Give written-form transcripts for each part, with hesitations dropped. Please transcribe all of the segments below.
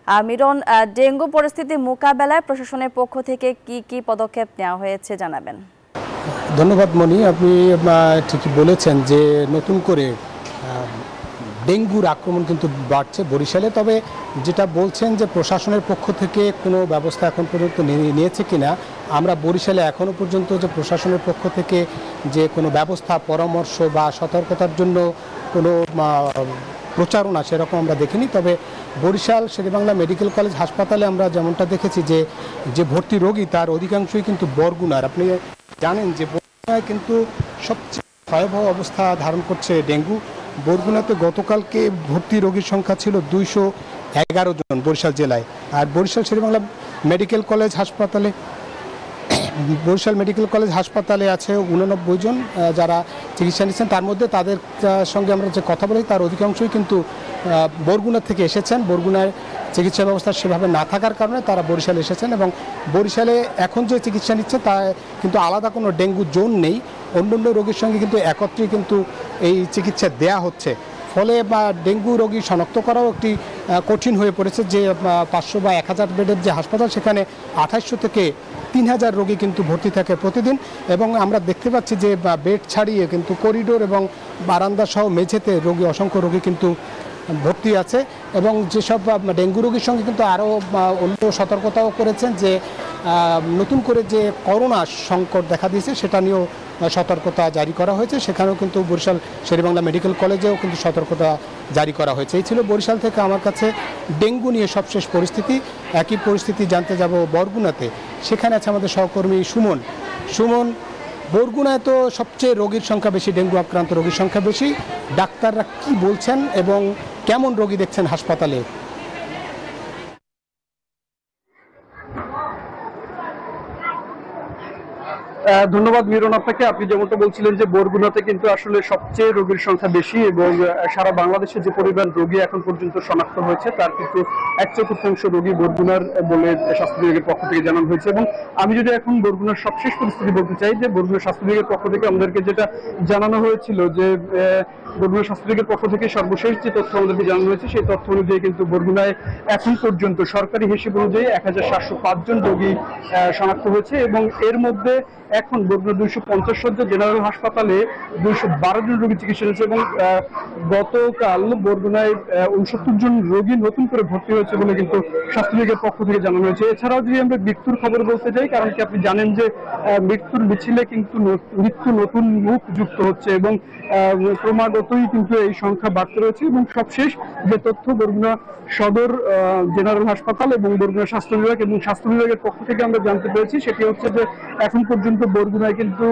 Miran, dengue পরিস্থিতি মোকাবেলায় প্রশাসনের পক্ষ থেকে কি কি পদক্ষেপ নেওয়া হয়েছে জানাবেন। ধন্যবাদ মনি, আপনি ঠিকই বলেছেন যে নতুন করে ডেঙ্গুর আক্রমণ কিন্তু বাড়ছে বরিশালে। তবে যেটা বলছেন যে প্রশাসনের পক্ষ থেকে কোনো ব্যবস্থা এখন পর্যন্ত নিয়েছে কিনা, আমরা বরিশালে এখনও পর্যন্ত যে প্রশাসনের পক্ষ থেকে যে কোনো ব্যবস্থা, পরামর্শ বা সতর্কতার জন্য কোনো প্রচারণা সেরকম আমরা দেখিনি। তবে বরিশাল শেরেবাংলা মেডিকেল কলেজ হাসপাতালে আমরা যেমনটা দেখেছি যে ভর্তি রোগী তার অধিকাংশই কিন্তু বরগুনার। আপনি জানেন যে বরগুনায় কিন্তু সবচেয়ে ভয়াবহ অবস্থা ধারণ করছে ডেঙ্গু। বরগুনাতে গতকালকে ভর্তি রোগীর সংখ্যা ছিল 211 জন বরিশাল জেলায়। আর বরিশাল শেরেবাংলা মেডিকেল কলেজ হাসপাতালে আছে 89 জন যারা চিকিৎসা নিচ্ছেন। তার মধ্যে তাদের সঙ্গে আমরা যে কথা বলি তার অধিকাংশই কিন্তু বরগুনা থেকে এসেছেন। বরগুনার চিকিৎসা ব্যবস্থা সেভাবে না থাকার কারণে তারা বরিশালে এসেছেন এবং বরিশালে এখন যে চিকিৎসা নিচ্ছে তা কিন্তু আলাদা কোনো ডেঙ্গু জোন নেই। অন্যান্য রোগীর সঙ্গে কিন্তু একত্রে কিন্তু এই চিকিৎসা দেয়া হচ্ছে। ফলে ডেঙ্গু রোগী শনাক্ত করাও একটি কঠিন হয়ে পড়েছে। যে 500 বা 1000 বেডের যে হাসপাতাল, সেখানে 2800 থেকে 3000 রোগী কিন্তু ভর্তি থাকে প্রতিদিন। এবং আমরা দেখতে পাচ্ছি যে বেড ছাড়িয়ে কিন্তু করিডোর এবং বারান্দা সহ মেঝেতে অসংখ্য রোগী কিন্তু ভর্তি আছে। এবং যেসব ডেঙ্গু রোগীর সঙ্গে কিন্তু আরও অন্য সতর্কতাও করেছেন যে নতুন করে যে করোনা সংকট দেখা দিয়েছে সেটা নিয়েও সতর্কতা জারি করা হয়েছে। সেখানেও কিন্তু বরিশাল শেরেবাংলা মেডিকেল কলেজেও কিন্তু সতর্কতা জারি করা হয়েছে। এই ছিল বরিশাল থেকে আমার কাছে ডেঙ্গু নিয়ে সবশেষ পরিস্থিতি। একই পরিস্থিতি জানতে যাব বরগুনাতে। সেখানে আছে আমাদের সহকর্মী সুমন। বরগুনায় তো সবচেয়ে রোগীর সংখ্যা বেশি, ডেঙ্গু আক্রান্ত রোগীর সংখ্যা বেশি। ডাক্তাররা কি বলছেন এবং কেমন রোগী দেখছেন হাসপাতালে? ধন্যবাদ মিরন আপনাকে। আপনি যেমনটা বলছিলেন যে বরগুনাতে কিন্তু আসলে সবচেয়ে রোগীর সংখ্যা বেশি এবং সারা বাংলাদেশে যে পরিমাণ রোগী এখন পর্যন্ত শনাক্ত হয়েছে তার কিন্তু 1/4 রোগী বরগুনার বলে স্বাস্থ্য বিভাগের পক্ষ থেকে জানানো হয়েছে। এবং আমি যদি এখন বরগুনার সবশেষ পরিস্থিতি বলতে চাই, যে বরগুনার স্বাস্থ্য বিভাগের পক্ষ থেকে আমাদেরকে যেটা জানানো হয়েছিল যে বরগুনা স্বাস্থ্য বিভাগের পক্ষ থেকে সর্বশেষ যে তথ্য আমাদেরকে জানানো হয়েছে সেই তথ্য অনুযায়ী কিন্তু বরগুনায় এখন পর্যন্ত সরকারি হিসেব অনুযায়ী 1705 জন রোগী শনাক্ত হয়েছে। এবং এর মধ্যে এখন বরগুনা 250 শয্যা জেনারেল হাসপাতালে 212 জন রোগী চিকিৎসা নিয়েছে। এবং গতকাল বরগুনায় 69 জন রোগী নতুন করে ভর্তি হয়েছে বলে কিন্তু স্বাস্থ্য বিভাগের পক্ষ থেকে জানানো হয়েছে। এছাড়াও যদি আমরা মৃত্যুর খবর বলতে যাই, কারণ কি আপনি জানেন যে মৃত্যুর মিছিলে কিন্তু মৃত্যু নতুন মুখ যুক্ত হচ্ছে এবং ক্রমাগতই কিন্তু এই সংখ্যা বাড়তে রয়েছে। এবং সবশেষ যে তথ্য বরগুনা সদর জেনারেল হাসপাতাল এবং বরগুনা স্বাস্থ্য বিভাগ এবং স্বাস্থ্য বিভাগের পক্ষ থেকে আমরা জানতে পেরেছি সেটি হচ্ছে যে এখন পর্যন্ত বরগুনায় কিন্তু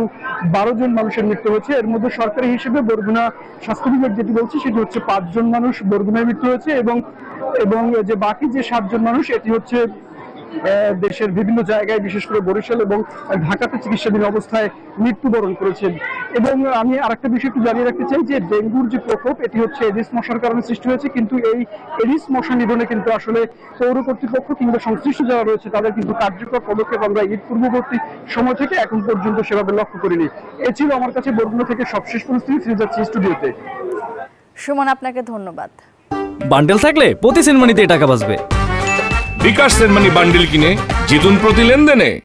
12 জন মানুষের মৃত্যু হয়েছে। এর মধ্যে সরকারি হিসেবে বরগুনা স্বাস্থ্য বিভাগ যেটি বলছে সেটি হচ্ছে 5 জন মানুষ বরগুনায় মৃত্যু হয়েছে এবং যে বাকি যে 7 জন মানুষ এটি হচ্ছে দেশের বিভিন্ন জায়গায় বিশেষ করে বরিশাল এবং ঢাকাতে চিকিৎসাধীন অবস্থায় মৃত্যুবরণ করেছেন। এবং আমি আরেকটা বিষয় একটু জানিয়ে রাখতে চাই যে ডেঙ্গুর যে প্রকোপ এটি হচ্ছে এডিস মশার কারণে সৃষ্টি হয়েছে, কিন্তু এই এডিস মশা নিধনে কিন্তু আসলে পৌর কর্তৃপক্ষ কিংবা সংশ্লিষ্ট যারা রয়েছে তাদের কিন্তু কার্যকর পদক্ষেপ আমরা ঈদ পূর্ববর্তী সময় থেকে এখন পর্যন্ত সেভাবে লক্ষ্য করিনি। এ ছিল আমার কাছে বরগুনা থেকে সবশেষ পরিস্থিতি। ফিরে যাচ্ছি স্টুডিওতে। সুমন, আপনাকে ধন্যবাদ। বান্ডেল থাকলে প্রতি সেনমানিতে টাকা বাঁচবে। বিকাশ সেনমানি বান্ডেল কিনে জিতুন প্রতি লেনদেনে।